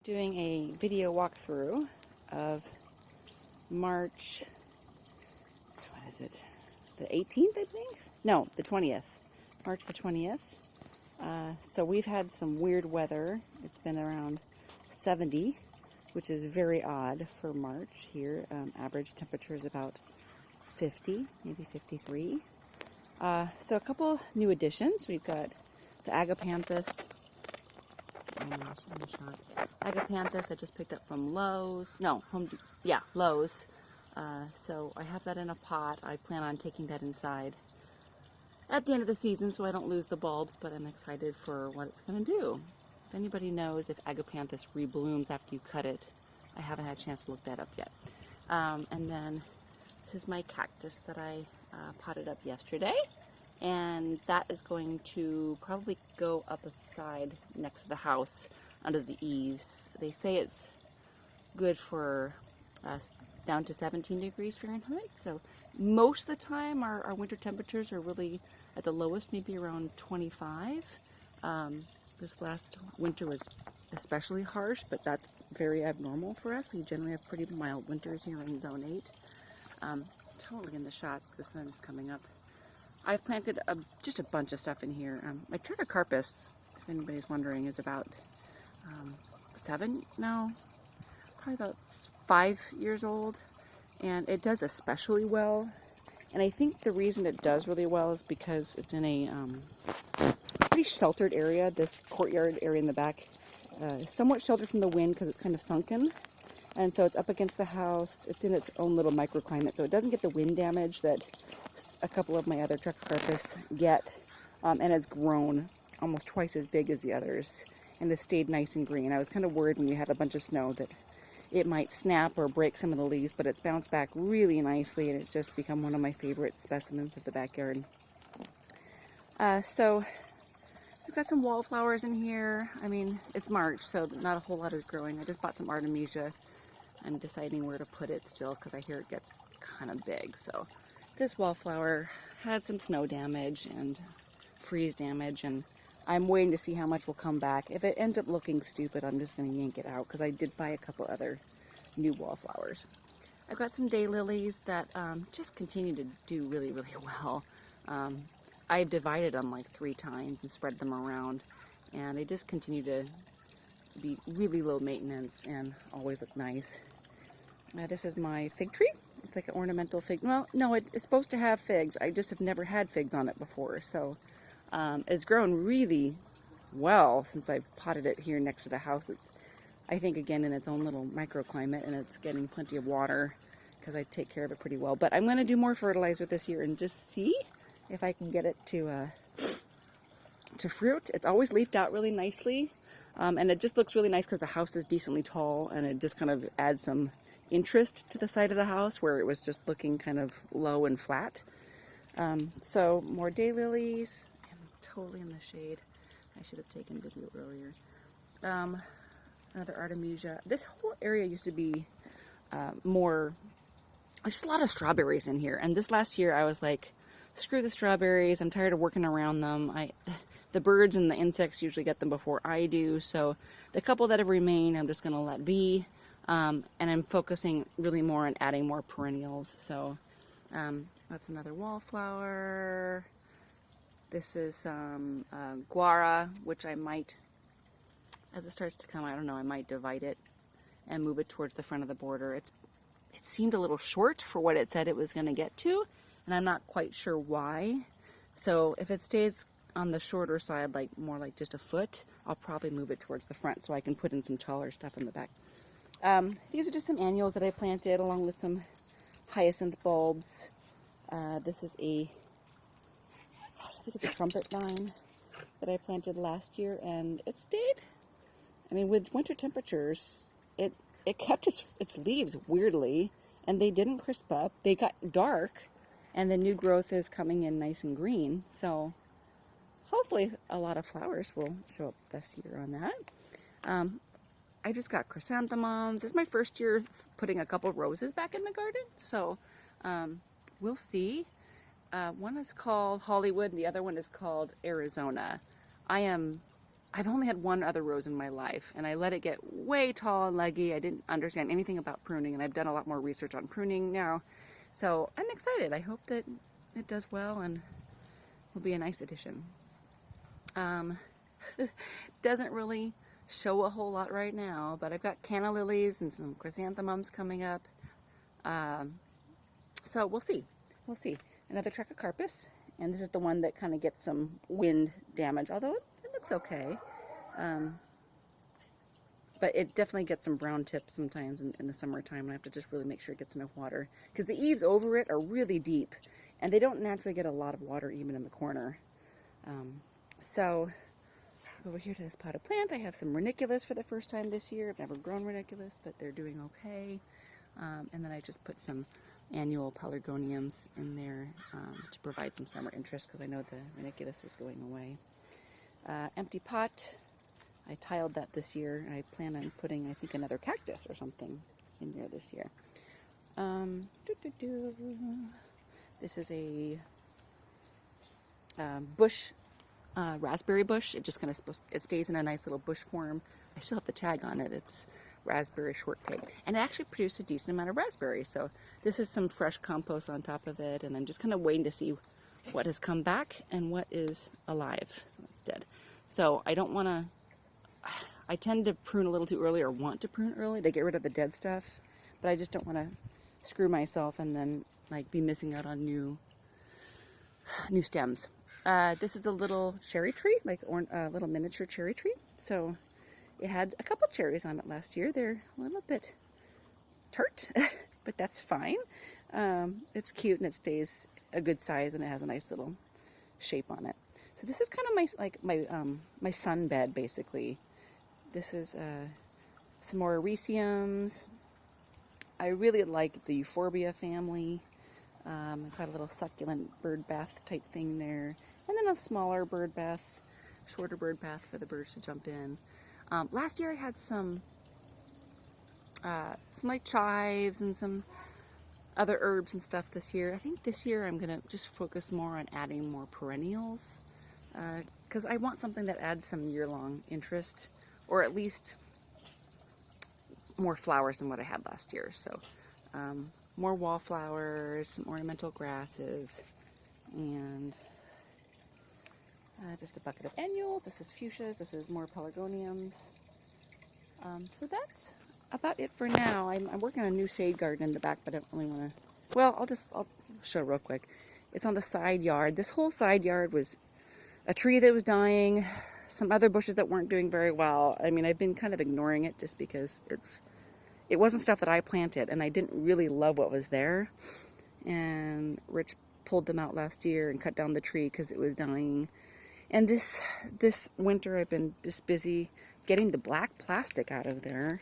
doing a video walkthrough of March, what is it, the 18th, I think? No, the 20th, March the 20th. So we've had some weird weather. It's been around 70, which is very odd for March here. Average temperature is about 50, maybe 53. So a couple new additions. We've got the Agapanthus. Agapanthus I just picked up from Lowe's. No, Lowe's. So I have that in a pot. I plan on taking that inside at the end of the season so I don't lose the bulbs, but I'm excited for what it's going to do. If anybody knows if Agapanthus reblooms after you cut it, I haven't had a chance to look that up yet. And then this is my cactus that I potted up yesterday. And that is going to probably go up a side next to the house under the eaves. They say it's good for down to 17 degrees Fahrenheit. So most of the time our winter temperatures are really at the lowest, maybe around 25. This last winter was especially harsh, but that's very abnormal for us. We generally have pretty mild winters here in Zone 8. Totally in the shots, the sun's coming up. I've planted just a bunch of stuff in here. My Trichocarpus, if anybody's wondering, is about probably about 5 years old. And it does especially well. And I think the reason it does really well is because it's in a pretty sheltered area. This courtyard area in the back is somewhat sheltered from the wind because it's kind of sunken. And so it's up against the house. It's in its own little microclimate, so it doesn't get the wind damage that a couple of my other Trichocarpus get. And it's grown almost twice as big as the others. And it's stayed nice and green. I was kind of worried when you had a bunch of snow that it might snap or break some of the leaves, but it's bounced back really nicely, and it's just become one of my favorite specimens of the backyard. So we've got some wallflowers in here. I mean, it's March, so not a whole lot is growing. I just bought some Artemisia. I'm deciding where to put it still because I hear it gets kind of big. So this wallflower had some snow damage and freeze damage, and I'm waiting to see how much will come back. If it ends up looking stupid, I'm just going to yank it out because I did buy a couple other new wallflowers. I've got some daylilies that just continue to do really, really well. I've divided them like 3 times and spread them around, and they just continue to be really low maintenance and always look nice. This is my fig tree. It's like an ornamental fig. Well, no, it's supposed to have figs. I just have never had figs on it before. So it's grown really well since I've potted it here next to the house. It's, I think, again, in its own little microclimate, and it's getting plenty of water because I take care of it pretty well. But I'm going to do more fertilizer this year and just see if I can get it to fruit. It's always leafed out really nicely. And it just looks really nice because the house is decently tall, and it just kind of adds some interest to the side of the house where it was just looking kind of low and flat. So more daylilies. I'm totally in the shade. I should have taken video earlier. Another Artemisia. This whole area used to be just a lot of strawberries in here. And this last year I was like, screw the strawberries. I'm tired of working around them. The birds and the insects usually get them before I do, so the couple that have remained I'm just going to let be, and I'm focusing really more on adding more perennials. So that's another wallflower. This is guara, which I might, as it starts to come, I don't know, I might divide it and move it towards the front of the border. It seemed a little short for what it said it was going to get to, and I'm not quite sure why. So if it stays on the shorter side, like more like just a foot, I'll probably move it towards the front so I can put in some taller stuff in the back. These are just some annuals that I planted along with some hyacinth bulbs. This is I think it's a trumpet vine that I planted last year, and it stayed. I mean, with winter temperatures, it kept its leaves weirdly, and they didn't crisp up. They got dark, and the new growth is coming in nice and green. So hopefully a lot of flowers will show up this year on that. I just got chrysanthemums. This is my first year putting a couple roses back in the garden, so we'll see. One is called Hollywood, and the other one is called Arizona. I am I've only had one other rose in my life, and I let it get way tall and leggy. I didn't understand anything about pruning, and I've done a lot more research on pruning now. So I'm excited. I hope that it does well and will be a nice addition. Doesn't really show a whole lot right now, but I've got canna lilies and some chrysanthemums coming up. So we'll see. We'll see. Another Trichocarpus, and this is the one that kind of gets some wind damage, although it looks okay. But it definitely gets some brown tips sometimes in the summertime, and I have to just really make sure it gets enough water. Because the eaves over it are really deep, and they don't naturally get a lot of water even in the corner. So over here to this potted plant, I have some ranunculus for the first time this year. I've never grown ranunculus, but they're doing okay. And then I just put some annual pelargoniums in there to provide some summer interest, because I know the ranunculus is going away. Empty pot. I tiled that this year. I plan on putting, I think, another cactus or something in there this year. This is a bush, raspberry bush. It just kind of it stays in a nice little bush form. I still have the tag on it. It's raspberry shortcake, and it actually produced a decent amount of raspberries. So this is some fresh compost on top of it, and I'm just kind of waiting to see what has come back and what is alive. So that's dead. So I don't want to. I tend to prune a little too early, or want to prune early to get rid of the dead stuff, but I just don't want to screw myself and then like be missing out on new stems. This is a little cherry tree, like a little miniature cherry tree. So it had a couple cherries on it last year. They're a little bit tart, but that's fine. It's cute and it stays a good size, and it has a nice little shape on it. So this is kind of my sun bed basically. This is some more Ericiums. I really like the Euphorbia family. I've got a little succulent bird bath type thing there, and then a smaller bird bath, shorter bird bath for the birds to jump in. Last year I had some like chives and some other herbs and stuff this year. I think this year I'm gonna just focus more on adding more perennials, because I want something that adds some year-long interest, or at least more flowers than what I had last year. So more wallflowers, some ornamental grasses, and just a bucket of annuals. This is fuchsias. This is more pelargoniums. So that's about it for now. I'm working on a new shade garden in the back, but I don't really want to. Well, I'll show real quick. It's on the side yard. This whole side yard was a tree that was dying, some other bushes that weren't doing very well. I mean, I've been kind of ignoring it just because it wasn't stuff that I planted, and I didn't really love what was there. And Rich pulled them out last year and cut down the tree because it was dying. And this winter I've been just busy getting the black plastic out of there.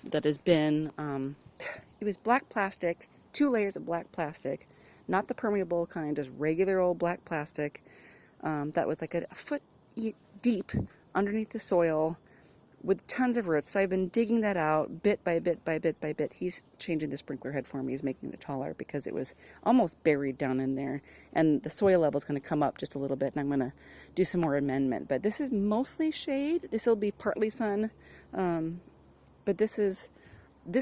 That has been, it was black plastic, 2 layers of black plastic, not the permeable kind, just regular old black plastic. That was like a foot deep underneath the soil with tons of roots. So I've been digging that out bit by bit by bit by bit. He's changing the sprinkler head for me. He's making it taller because it was almost buried down in there. And the soil level is going to come up just a little bit, and I'm going to do some more amendment. But this is mostly shade. This will be partly sun. But this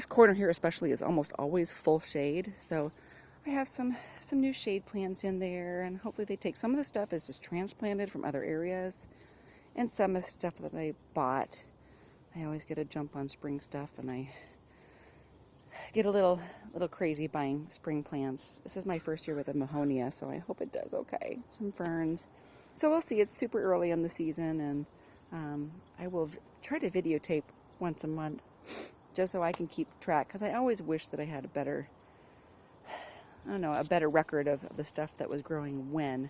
corner here especially is almost always full shade. So I have some new shade plants in there, and hopefully they take. Some of the stuff is just transplanted from other areas, and some of the stuff that I bought. I always get a jump on spring stuff, and I get a little crazy buying spring plants. This is my first year with a Mahonia, so I hope it does okay. Some ferns. So we'll see. It's super early in the season, and I will try to videotape once a month just so I can keep track, because I always wish that I had a better record of the stuff that was growing when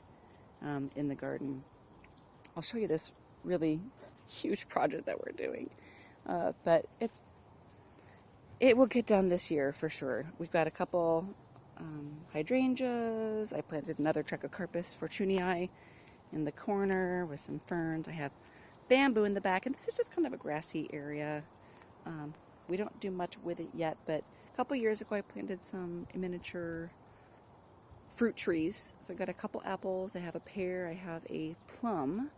in the garden. I'll show you this really huge project that we're doing. But it will get done this year for sure. We've got a couple hydrangeas. I planted another Trichocarpus fortunei in the corner with some ferns. I have bamboo in the back, and this is just kind of a grassy area. We don't do much with it yet, but a couple years ago I planted some miniature fruit trees. So I got a couple apples. I have a pear. I have a plum.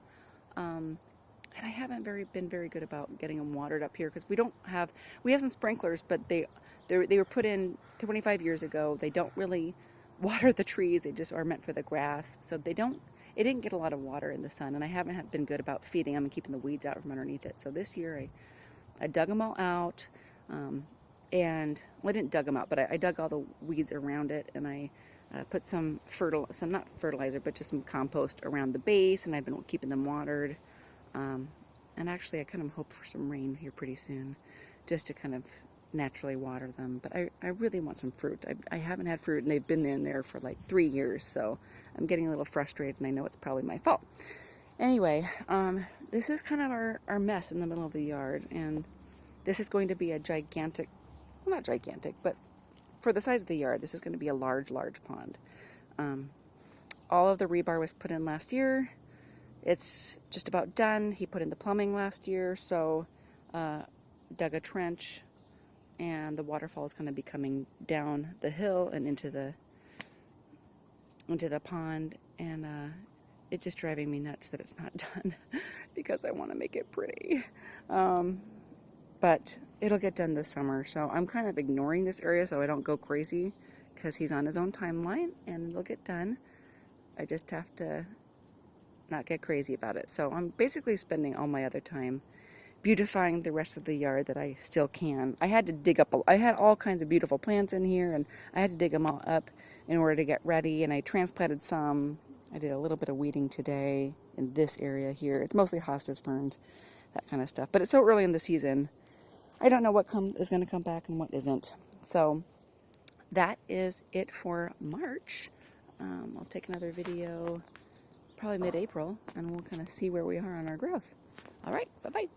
And I haven't been very good about getting them watered up here because we have some sprinklers, but they were put in 25 years ago. They don't really water the trees. They just are meant for the grass. So it didn't get a lot of water in the sun, and I haven't been good about feeding them and keeping the weeds out from underneath it. So this year I dug them all out, and well, I didn't dug them out, but I dug all the weeds around it, and I put some not fertilizer, but just some compost around the base, and I've been keeping them watered. And actually I kind of hope for some rain here pretty soon, just to kind of naturally water them. But I really want some fruit. I haven't had fruit, and they've been in there for like 3 years, so I'm getting a little frustrated, and I know it's probably my fault. Anyway, this is kind of our mess in the middle of the yard, and this is going to be a gigantic, well, not gigantic, but for the size of the yard, this is going to be a large pond. All of the rebar was put in last year. It's just about done. He put in the plumbing last year, so dug a trench, and the waterfall is going to be coming down the hill and into the pond, and it's just driving me nuts that it's not done because I want to make it pretty. But it'll get done this summer, so I'm kind of ignoring this area so I don't go crazy because he's on his own timeline, and it'll get done. I just have to not get crazy about it. So I'm basically spending all my other time beautifying the rest of the yard that I still can. I had to dig up, I had all kinds of beautiful plants in here, and I had to dig them all up in order to get ready, and I transplanted some. I did a little bit of weeding today in this area here. It's mostly hostas ferns, that kind of stuff. But it's so early in the season, I don't know what is going to come back and what isn't. So that is it for March. I'll take another video probably mid-April, and we'll kind of see where we are on our growth. All right, bye-bye.